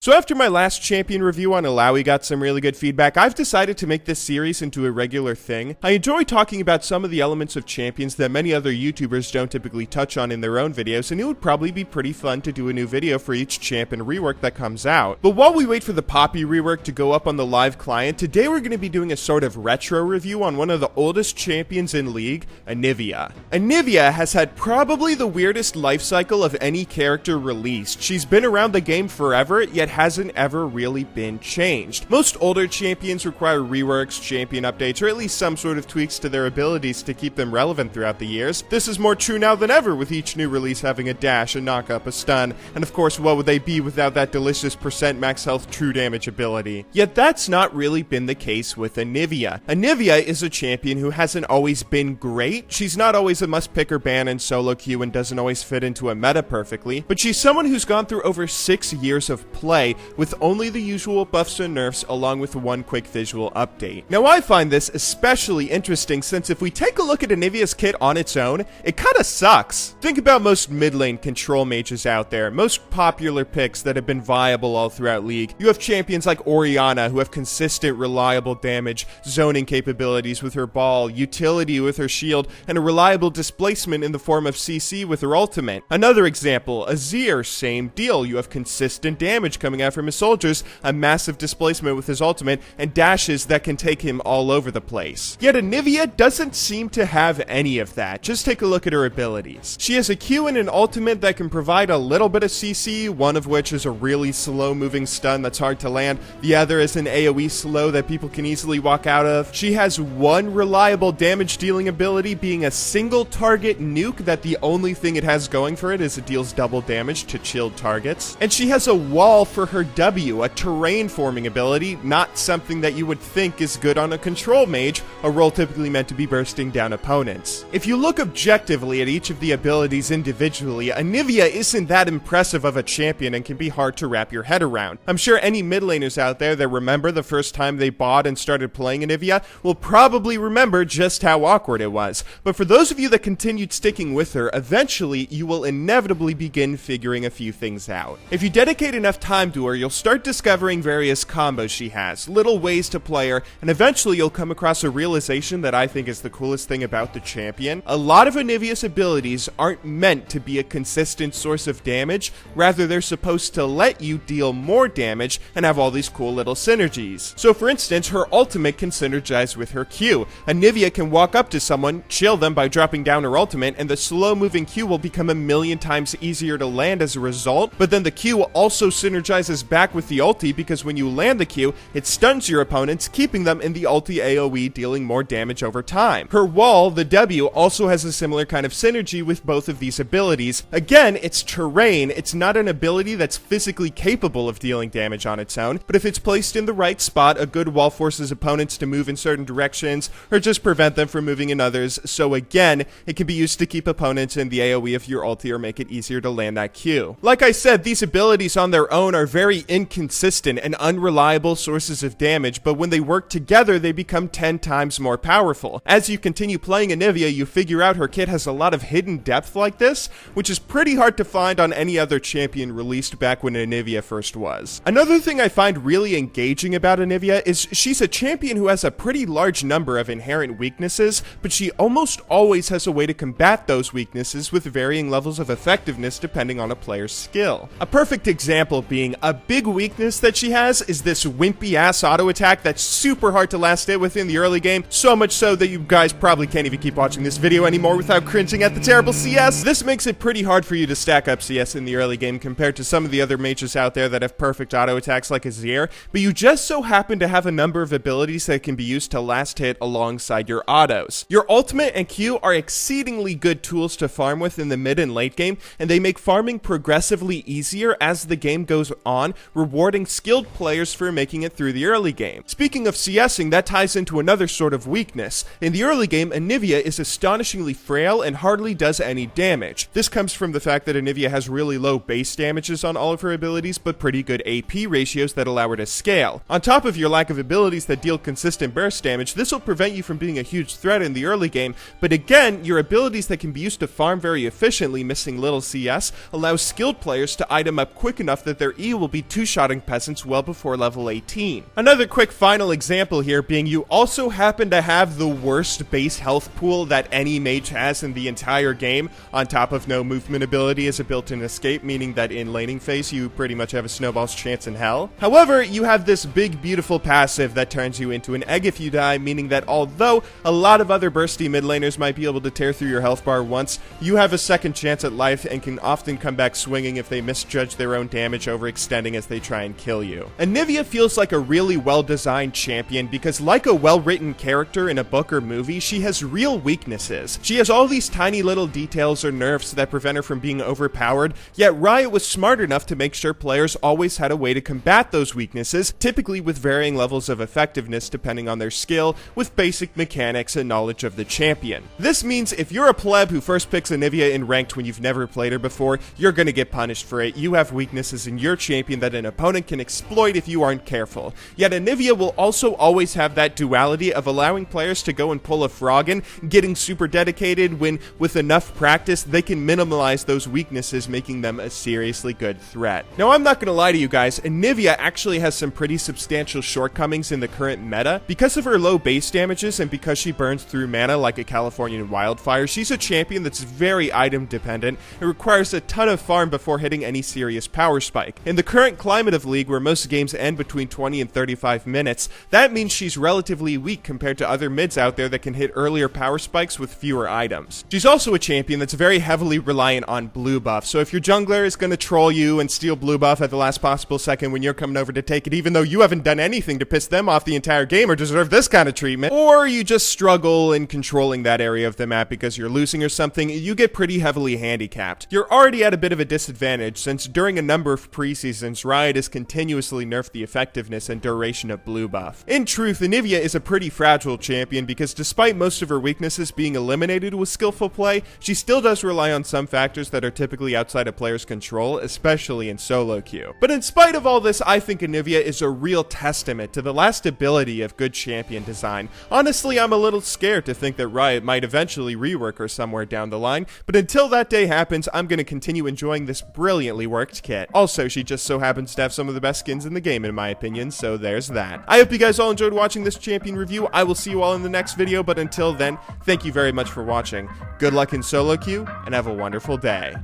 So after my last champion review on Alawi got some really good feedback, I've decided to make this series into a regular thing. I enjoy talking about some of the elements of champions that many other YouTubers don't typically touch on in their own videos, and it would probably be pretty fun to do a new video for each champion rework that comes out. But while we wait for the Poppy rework to go up on the live client, today we're going to be doing a sort of retro review on one of the oldest champions in League, Anivia. Anivia has had probably the weirdest life cycle of any character released. She's been around the game forever, yet hasn't ever really been changed. Most older champions require reworks, champion updates, or at least some sort of tweaks to their abilities to keep them relevant throughout the years. This is more true now than ever, with each new release having a dash, a knock up, a stun, and of course what would they be without that delicious percent max health true damage ability. Yet that's not really been the case with Anivia. Anivia is a champion who hasn't always been great. She's not always a must pick or ban in solo queue and doesn't always fit into a meta perfectly, but she's someone who's gone through over 6 years of play with only the usual buffs and nerfs along with one quick visual update. Now I find this especially interesting since if we take a look at Anivia's kit on its own, it kinda sucks. Think about most mid lane control mages out there, most popular picks that have been viable all throughout League. You have champions like Orianna who have consistent reliable damage, zoning capabilities with her ball, utility with her shield, and a reliable displacement in the form of CC with her ultimate. Another example, Azir, same deal. You have consistent damage coming out from his soldiers, a massive displacement with his ultimate, and dashes that can take him all over the place. Yet Anivia doesn't seem to have any of that. Just take a look at her abilities. She has a Q and an ultimate that can provide a little bit of CC, one of which is a really slow moving stun that's hard to land. The other is an AoE slow that people can easily walk out of. She has one reliable damage dealing ability, being a single target nuke that the only thing it has going for it is it deals double damage to chilled targets. And she has a wall for her W, a terrain forming ability, not something that you would think is good on a control mage, a role typically meant to be bursting down opponents. If you look objectively at each of the abilities individually, Anivia isn't that impressive of a champion and can be hard to wrap your head around. I'm sure any mid laners out there that remember the first time they bought and started playing Anivia will probably remember just how awkward it was. But for those of you that continued sticking with her, eventually you will inevitably begin figuring a few things out. If you dedicate enough time to her, you'll start discovering various combos she has, little ways to play her, and eventually you'll come across a realization that I think is the coolest thing about the champion. A lot of Anivia's abilities aren't meant to be a consistent source of damage, rather they're supposed to let you deal more damage and have all these cool little synergies. So for instance, her ultimate can synergize with her Q. Anivia can walk up to someone, chill them by dropping down her ultimate, and the slow moving Q will become a million times easier to land as a result, but then the Q also synergizes back with the ulti because when you land the Q, it stuns your opponents, keeping them in the ulti AoE, dealing more damage over time. Her wall, the W, also has a similar kind of synergy with both of these abilities. Again, it's terrain, it's not an ability that's physically capable of dealing damage on its own, but if it's placed in the right spot, a good wall forces opponents to move in certain directions, or just prevent them from moving in others, so again, it can be used to keep opponents in the AoE of your ulti or make it easier to land that Q. Like I said, these abilities on their own are very inconsistent and unreliable sources of damage, but when they work together, they become 10 times more powerful. As you continue playing Anivia, you figure out her kit has a lot of hidden depth like this, which is pretty hard to find on any other champion released back when Anivia first was. Another thing I find really engaging about Anivia is she's a champion who has a pretty large number of inherent weaknesses, but she almost always has a way to combat those weaknesses with varying levels of effectiveness depending on a player's skill. A perfect example being a big weakness that she has is this wimpy ass auto attack that's super hard to last hit within the early game, so much so that you guys probably can't even keep watching this video anymore without cringing at the terrible CS. This makes it pretty hard for you to stack up CS in the early game compared to some of the other mages out there that have perfect auto attacks like Azir, but you just so happen to have a number of abilities that can be used to last hit alongside your autos. Your ultimate and Q are exceedingly good tools to farm with in the mid and late game, and they make farming progressively easier as the game goes on, rewarding skilled players for making it through the early game. Speaking of CSing, that ties into another sort of weakness. In the early game, Anivia is astonishingly frail and hardly does any damage. This comes from the fact that Anivia has really low base damages on all of her abilities, but pretty good AP ratios that allow her to scale. On top of your lack of abilities that deal consistent burst damage, this will prevent you from being a huge threat in the early game, but again, your abilities that can be used to farm very efficiently, missing little CS, allow skilled players to item up quick enough that their E Anivia will be two-shotting peasants well before level 18. Another quick final example here being you also happen to have the worst base health pool that any mage has in the entire game, on top of no movement ability as a built-in escape, meaning that in laning phase you pretty much have a snowball's chance in hell. However, you have this big beautiful passive that turns you into an egg if you die, meaning that although a lot of other bursty mid laners might be able to tear through your health bar once, you have a second chance at life and can often come back swinging if they misjudge their own damage, overextending as they try and kill you. Anivia feels like a really well-designed champion because, like a well-written character in a book or movie, she has real weaknesses. She has all these tiny little details or nerfs that prevent her from being overpowered, yet Riot was smart enough to make sure players always had a way to combat those weaknesses, typically with varying levels of effectiveness depending on their skill, with basic mechanics and knowledge of the champion. This means if you're a pleb who first picks Anivia in ranked when you've never played her before, you're gonna get punished for it. You have weaknesses in your champion that an opponent can exploit if you aren't careful. Yet Anivia will also always have that duality of allowing players to go and pull a Froggen, getting super dedicated when, with enough practice, they can minimize those weaknesses, making them a seriously good threat. Now, I'm not gonna lie to you guys, Anivia actually has some pretty substantial shortcomings in the current meta. Because of her low base damages and because she burns through mana like a Californian wildfire, she's a champion that's very item dependent. It requires a ton of farm before hitting any serious power spike. In the current climate of League, where most games end between 20 and 35 minutes, that means she's relatively weak compared to other mids out there that can hit earlier power spikes with fewer items. She's also a champion that's very heavily reliant on blue buff, so if your jungler is going to troll you and steal blue buff at the last possible second when you're coming over to take it, even though you haven't done anything to piss them off the entire game or deserve this kind of treatment, or you just struggle in controlling that area of the map because you're losing or something, you get pretty heavily handicapped. You're already at a bit of a disadvantage since during a number of preseasons, Riot has continuously nerfed the effectiveness and duration of blue buff. In truth, Anivia is a pretty fragile champion because despite most of her weaknesses being eliminated with skillful play, she still does rely on some factors that are typically outside a player's control, especially in solo queue. But in spite of all this, I think Anivia is a real testament to the lastability of good champion design. Honestly, I'm a little scared to think that Riot might eventually rework her somewhere down the line, but until that day happens, I'm going to continue enjoying this brilliantly worked kit. Also, she just so happens to have some of the best skins in the game in my opinion, so there's that. I hope you guys all enjoyed watching this champion review. I will see you all in the next video, but until then, thank you very much for watching. Good luck in solo queue, and have a wonderful day.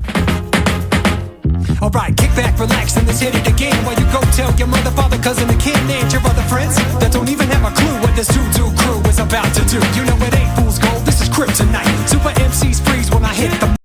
Alright, kick back, relax, and let's hit it again. While you go tell your mother, father, cousin, and kid, and your other friends that don't even have a clue what this doo-doo crew is about to do. You know it ain't fool's gold, this is kryptonite. Super MCs freeze when I hit the